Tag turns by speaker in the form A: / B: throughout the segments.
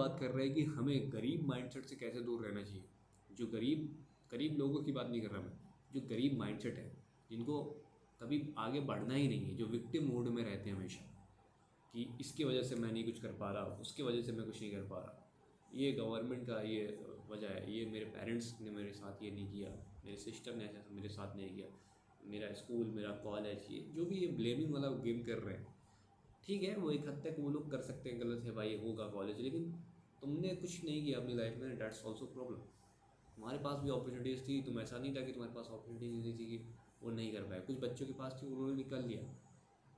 A: बात कर रहे हैं कि हमें गरीब माइंडसेट से कैसे दूर रहना चाहिए। जो गरीब लोगों की बात नहीं कर रहा मैं, जो गरीब माइंडसेट है, जिनको कभी आगे बढ़ना ही नहीं है, जो विक्टिम मोड में रहते हैं हमेशा, कि इसकी वजह से मैं नहीं कुछ कर पा रहा, उसकी वजह से मैं कुछ नहीं कर पा रहा, ये गवर्नमेंट का ये वजह है, ये मेरे पेरेंट्स ने मेरे साथ ये नहीं किया, मेरे सिस्टर ने ऐसा मेरे साथ नहीं किया, मेरा स्कूल, मेरा कॉलेज, ये जो भी ये ब्लेमिंग वाला गेम कर रहे हैं। ठीक है, वो एक हद तक वो लोग कर सकते हैं, गलत है भाई, होगा कॉलेज, लेकिन तुमने कुछ नहीं किया अपनी लाइफ में, डैट्स ऑल्सो प्रॉब्लम। तुम्हारे पास भी अपॉर्चुनिटीज़ थी, तुम ऐसा नहीं था कि तुम्हारे पास अपॉर्चुनिटी नहीं थी कि वो नहीं कर पाए। कुछ बच्चों के पास थी, उन्होंने निकाल लिया।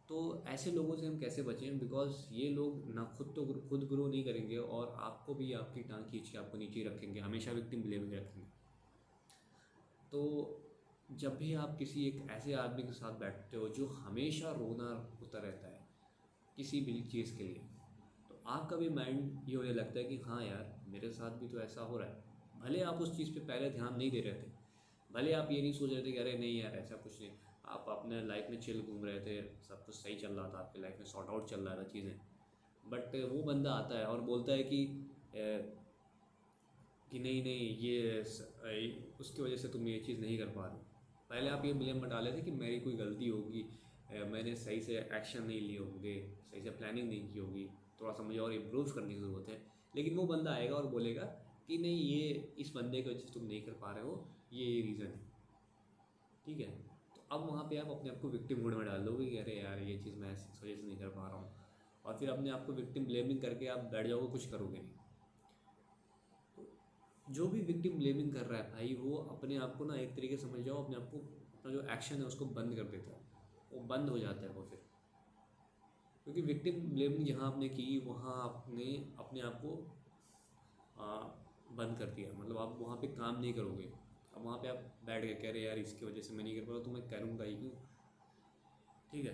A: तो ऐसे लोगों से हम कैसे बचें, बिकॉज ये लोग ना खुद ग्रो नहीं करेंगे और आपको भी आपकी टांग खींच के आपको नीचे रखेंगे, हमेशा विक्टिम ब्लेमिंग रखेंगे। तो जब भी आप किसी एक ऐसे आदमी के साथ बैठते हो जो हमेशा रोना होता रहता है किसी भी चीज़ के लिए, तो आपका भी माइंड ये होने लगता है कि हाँ यार, मेरे साथ भी तो ऐसा हो रहा है। भले आप उस चीज़ पे पहले ध्यान नहीं दे रहे थे, भले आप ये नहीं सोच रहे थे कि अरे नहीं यार ऐसा कुछ नहीं, आप अपने लाइफ में चिल घूम रहे थे, सब कुछ सही चल रहा था, आपकी लाइफ में सॉर्ट आउट चल रहा था चीज़ें। बट वो बंदा आता है और बोलता है कि नहीं नहीं उसकी वजह से तुम ये चीज़ नहीं कर पा रहे हो। पहले आप ये ब्लेम बता लेते कि मेरी कोई गलती होगी, मैंने सही से एक्शन नहीं लिए होंगे, सही से प्लानिंग नहीं की होगी, थोड़ा सा मुझे और इम्प्रूव करने की ज़रूरत है। लेकिन वो बंदा आएगा और बोलेगा कि नहीं, ये इस बंदे की वजह से तुम नहीं कर पा रहे हो, ये रीज़न है। ठीक है, तो अब वहाँ पे आप अपने आप को विक्टिम मोड में डाल दोगे कि अरे यार ये चीज़ मैं इस वजह से नहीं कर पा रहा हूँ, और फिर अपने आप को विक्टिम ब्लेमिंग करके आप बैठ जाओगे, कुछ करोगे नहीं। जो भी विक्टिम ब्लेमिंग कर रहा है भाई, वो अपने आप को ना एक तरीके से समझ जाओ, अपने आप को अपना जो एक्शन है उसको बंद कर देता है, वो बंद हो जाता है वो फिर। क्योंकि विक्टिम ब्लेमिंग जहाँ आपने की, वहाँ आपने अपने आप को आ, बंद कर दिया, मतलब आप वहाँ पे काम नहीं करोगे। अब वहाँ पे आप बैठ गए, कह रहे यार इसकी वजह से मैं नहीं कर पा रहा, तो मैं करूँगा ही क्यों। ठीक है,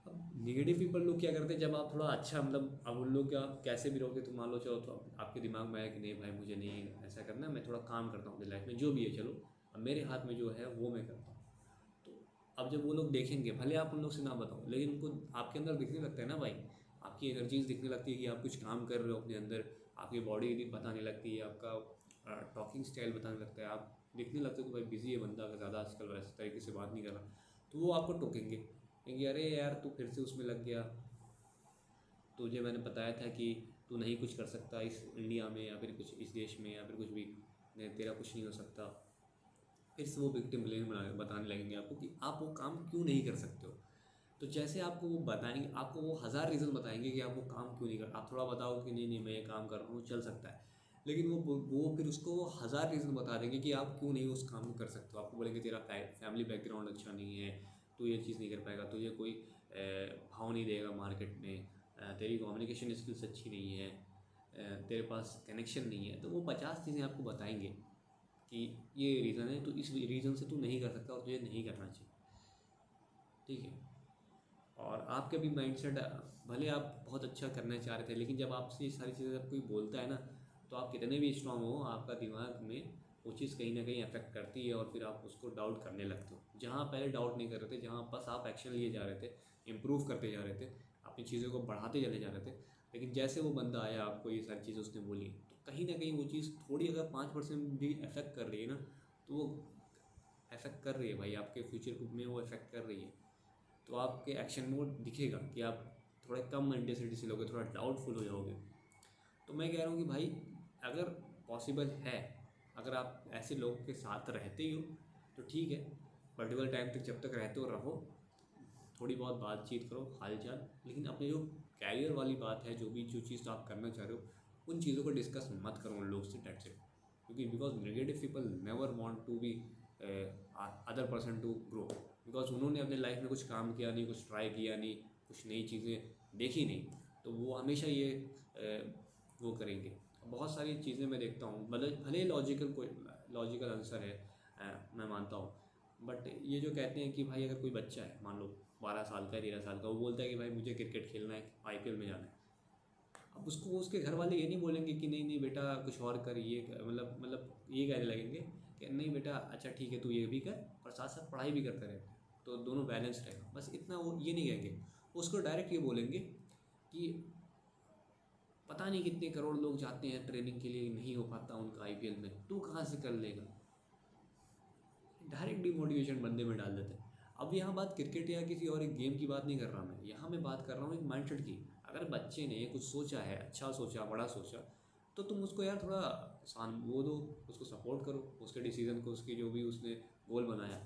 A: अब निगेटिव पीपल लोग क्या करते हैं, जब आप थोड़ा अच्छा, मतलब अब उन लोग क्या, कैसे भी रहोगे तो मान लो, चलो तो आपके दिमाग में आया कि नहीं भाई मुझे नहीं ऐसा करना, मैं थोड़ा काम करता हूँ अपनी लाइफ में, जो भी है चलो अब मेरे हाथ में जो है वो मैं करता हूँ। तो अब जब वो लोग देखेंगे, भले आप उन लोग से ना बताओ, लेकिन उनको आपके अंदर दिखने लगता है ना भाई, आपकी एनर्जीज दिखने लगती है कि आप कुछ काम कर रहे हो अपने अंदर, आपकी बॉडी बताने लगती है, आपका टॉकिंग स्टाइल बताने लगता है, आप दिखने लगते हो कि भाई बिजी है बंदा, अगर ज़्यादा आजकल वैसे तरीके से बात नहीं कर रहा, तो वो आपको टोकेंगे, कहेंगे अरे यार तू फिर से उसमें लग गया, तुझे मैंने बताया था कि तू नहीं कुछ कर सकता इस इंडिया में, या फिर कुछ इस देश में, या फिर कुछ भी, तेरा कुछ नहीं हो सकता। फिर से वो विक्टिम ब्लेम बताने लगेंगे आपको कि आप वो काम क्यों नहीं कर सकते हो। तो जैसे आपको वो बताएंगे, आपको वो हज़ार रीज़न बताएंगे कि आप वो काम क्यों नहीं कर, आप थोड़ा बताओ कि नहीं नहीं मैं ये काम कर रहा हूँ, चल सकता है, लेकिन वो फिर उसको वो हज़ार रीज़न बता देंगे कि आप क्यों नहीं उस काम को कर सकते हो। आपको बोलेंगे तेरा फैमिली बैकग्राउंड अच्छा नहीं है, तू ये चीज़ नहीं कर पाएगा, तुझे कोई भाव नहीं देगा मार्केट में, तेरी कम्युनिकेशन स्किल्स अच्छी नहीं है, तेरे पास कनेक्शन नहीं है। तो वो 50 चीज़ें आपको बताएंगे कि ये रीज़न है, तो इस रीज़न से तू नहीं कर सकता और तुझे नहीं करना चाहिए। ठीक है, और आपके भी माइंडसेट, भले आप बहुत अच्छा करना चाह रहे थे, लेकिन जब आपसे ये सारी चीज़ें जब कोई बोलता है ना, तो आप कितने भी स्ट्रांग हो, आपका दिमाग में वो चीज़ कहीं ना कहीं अफेक्ट करती है, और फिर आप उसको डाउट करने लगते हो। जहाँ पहले डाउट नहीं कर रहे थे, जहाँ बस आप एक्शन लिए जा रहे थे, इम्प्रूव करते जा रहे थे, अपनी चीज़ों को बढ़ाते चले जा रहे थे, लेकिन जैसे वो बंदा आया, आपको ये सारी चीज़ें उसने बोली, तो कहीं ना कहीं वो चीज़ थोड़ी, अगर 5% भी अफेक्ट कर रही है ना, तो वो अफेक्ट कर रही है भाई, आपके फ्यूचर में वो अफेक्ट कर रही है। तो आपके एक्शन में वो दिखेगा कि आप थोड़े कम मेंटेलिटी से लोगे, थोड़ा डाउटफुल हो जाओगे। तो मैं कह रहा हूँ कि भाई, अगर पॉसिबल है, अगर आप ऐसे लोगों के साथ रहते ही हो तो ठीक है, पर्टिकुलर टाइम तक जब तक रहते हो रहो, थोड़ी बहुत बातचीत करो, हालचाल, लेकिन अपने जो कैरियर वाली बात है, जो चीज़ आप करना चाह रहे हो, उन चीज़ों को डिस्कस मत करो उन लोगों से, डेट्स इट। क्योंकि because negative people never want to be other person to grow, because उन्होंने अपने लाइफ में कुछ काम किया नहीं, कुछ ट्राई किया नहीं, कुछ नई चीज़ें देखी नहीं, तो वो हमेशा ये वो करेंगे। बहुत सारी चीज़ें मैं देखता हूँ, भले भले लॉजिकल आंसर है, मैं मानता हूँ, बट ये जो कहते हैं कि भाई अगर कोई बच्चा है, मान लो 12 साल का, 13 साल का, वो बोलता है कि भाई मुझे क्रिकेट खेलना है, आईपीएल में जाना है। अब उसको उसके घर वाले ये नहीं बोलेंगे कि नहीं नहीं बेटा कुछ और कर, ये मतलब ये कहने लगेंगे कि नहीं बेटा अच्छा ठीक है, तू ये भी कर और साथ साथ पढ़ाई भी करता रहे, तो दोनों बैलेंस रहेगा। बस इतना, वो ये नहीं कहेंगे, उसको डायरेक्ट ये बोलेंगे कि पता नहीं कितने करोड़ लोग जाते हैं ट्रेनिंग के लिए, नहीं हो पाता उनका IPL में, तू कहाँ से कर लेगा। डायरेक्ट डिमोटिवेशन बंदे में डाल देते हैं। अब यहाँ बात क्रिकेट या किसी और एक गेम की बात नहीं कर रहा मैं, यहाँ मैं बात कर रहा हूँ एक माइंडसेट की। अगर बच्चे ने कुछ सोचा है, अच्छा सोचा, बड़ा सोचा, तो तुम उसको यार थोड़ा वो दो, उसको सपोर्ट करो, उसके डिसीजन को, उसकी जो भी उसने गोल बनाया।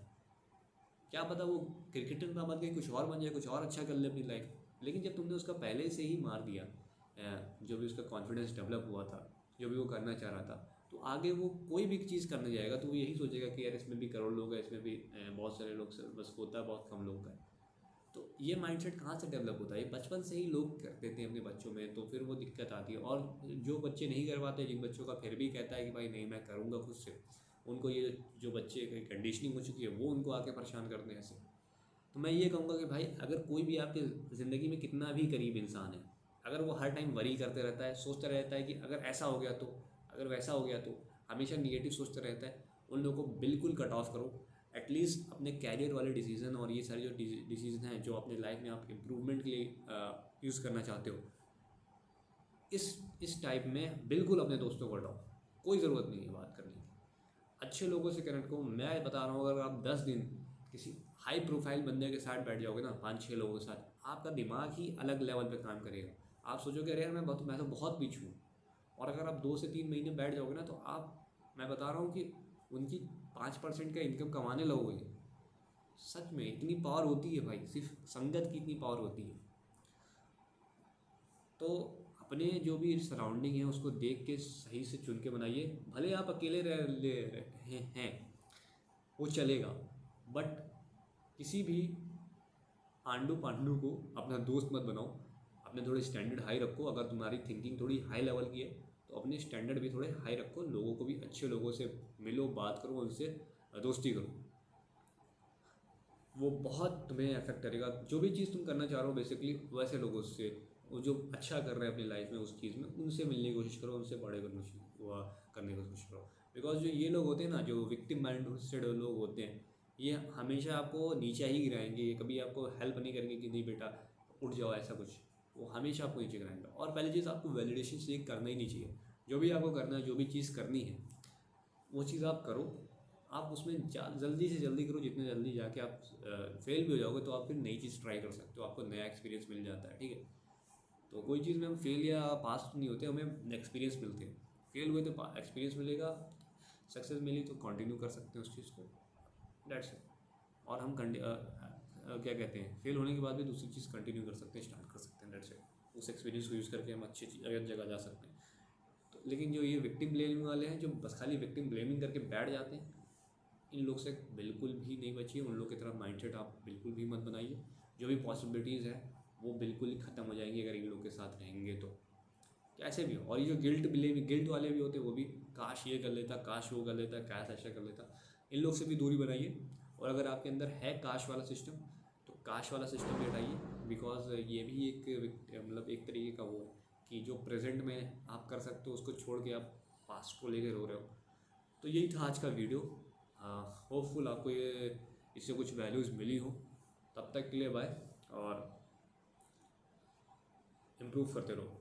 A: क्या पता वो क्रिकेटर ना बन के कुछ और बन जाए, कुछ और अच्छा कर ले अपनी लाइफ। लेकिन जब तुमने उसका पहले से ही मार दिया, जो भी उसका कॉन्फिडेंस डेवलप हुआ था, जो भी वो करना चाह रहा था, तो आगे वो कोई भी चीज़ करने जाएगा तो वो यही सोचेगा कि यार इसमें भी करोड़ लोग हैं, इसमें भी बहुत सारे लोग से बस होता है बहुत कम लोग का है। तो ये माइंडसेट कहाँ से डेवलप होता है? ये बचपन से ही लोग कर देते हैं अपने बच्चों में, तो फिर वो दिक्कत आती है। और जो बच्चे नहीं कर पाते, जिन बच्चों का फिर भी कहता है कि भाई नहीं मैं करूँगा खुद से, उनको ये जो बच्चे की कंडीशनिंग हो चुकी है वो उनको आके परेशान करते हैं ऐसे। तो मैं ये कहूँगा कि भाई अगर कोई भी आपके ज़िंदगी में कितना भी करीब इंसान है, अगर वो हर टाइम वरी करते रहता है, सोचता रहता है कि अगर ऐसा हो गया तो, अगर वैसा हो गया तो, हमेशा निगेटिव सोचता रहता है, उन लोगों को बिल्कुल कट ऑफ करो। एटलीस्ट अपने कैरियर वाले डिसीज़न और ये सारे जो डिसीज़न हैं जो अपने लाइफ में आप इम्प्रूवमेंट के लिए यूज़ करना चाहते हो, इस टाइप में बिल्कुल अपने दोस्तों को हटाओ। कोई ज़रूरत नहीं है बात करने की। अच्छे लोगों से कनेक्ट करो। मैं बता रहा हूँ, अगर आप 10 दिन किसी हाई प्रोफाइल बंदे के साथ बैठ जाओगे ना, 5-6 लोगों के साथ, आपका दिमाग ही अलग लेवल पे काम करेगा। आप सोचोगे अरे यार मैं तो बहुत पीछू हूँ। और अगर आप 2 से 3 महीने बैठ जाओगे ना, तो आप, मैं बता रहा हूँ कि उनकी 5% का इनकम कमाने लगोगे। सच में इतनी पावर होती है भाई, सिर्फ संगत की इतनी पावर होती है। तो अपने जो भी सराउंडिंग है उसको देख के सही से चुन के बनाइए। भले आप अकेले रह ले रहे हैं वो चलेगा, बट किसी भी आंडू पांडू को अपना दोस्त मत बनाओ। अपने थोड़े स्टैंडर्ड हाई रखो। अगर तुम्हारी थिंकिंग थोड़ी हाई लेवल की है तो अपने स्टैंडर्ड भी थोड़े हाई रखो। लोगों को भी, अच्छे लोगों से मिलो, बात करो, उनसे दोस्ती करो। वो बहुत तुम्हें अफेक्ट करेगा। जो भी चीज़ तुम करना चाह रहे हो बेसिकली, वैसे लोगों से, वो जो अच्छा कर रहे हैं अपनी लाइफ में उस चीज़ में, उनसे मिलने की कोशिश करो, उनसे बड़े करने की कोशिश करो। बिकॉज जो ये लोग होते हैं ना, जो विक्टिम माइंडेड लोग होते हैं, ये हमेशा आपको नीचे ही गिराएंगे। ये कभी आपको हेल्प नहीं करेंगे कि नहीं बेटा उठ जाओ, ऐसा कुछ। वो हमेशा आपको नीचे गिराएंगे। और पहली चीज़, आपको वैलिडेशन सीख करना ही नहीं चाहिए। जो भी आपको करना है, जो भी चीज़ करनी है, वो चीज़ आप करो। आप उसमें जल्दी से जल्दी करो। जितने जल्दी जाके आप फेल भी हो जाओगे तो आप फिर नई चीज़ ट्राई कर सकते हो, आपको नया एक्सपीरियंस मिल जाता है। ठीक है, तो कोई चीज़ में हम फेल या पास नहीं होते, हमें एक्सपीरियंस मिलते हैं। फेल हुए तो एक्सपीरियंस मिलेगा, सक्सेस मिली तो कंटिन्यू कर सकते हैं उस चीज़ को। That's it. और हम क्या कहते हैं, फेल होने के बाद भी दूसरी चीज़ कंटिन्यू कर सकते हैं, स्टार्ट कर सकते हैं। That's it. उस एक्सपीरियंस को यूज़ करके हम अच्छी जगह जा सकते हैं। तो लेकिन जो ये विक्टिम ब्लेमिंग वाले हैं, जो बस खाली विक्टिम ब्लेमिंग करके बैठ जाते हैं, इन लोग से बिल्कुल भी नहीं बचिए। उन लोग की तरफ माइंडसेट आप बिल्कुल भी मत बनाइए। जो भी पॉसिबिलिटीज़ है वो बिल्कुल ही ख़त्म हो जाएंगी अगर इन लोग के साथ रहेंगे तो, कैसे भी हो। और ये जो गिल्ट वाले भी होते हैं, वो भी काश ये कर लेता, काश वो कर लेता, काश ऐसा कर लेता। इन लोग से भी दूरी बनाइए। और अगर आपके अंदर है काश वाला सिस्टम, तो काश वाला सिस्टम भी हटाइए। बिकॉज ये भी मतलब एक तरीके का वो है कि जो प्रेजेंट में आप कर सकते हो उसको छोड़ के आप पास्ट को लेकर रो रहे हो। तो यही था आज का वीडियो। होपफुल आपको ये इससे कुछ वैल्यूज़ मिली हो। तब तक के लिए बाय, और इम्प्रूव करते रहो।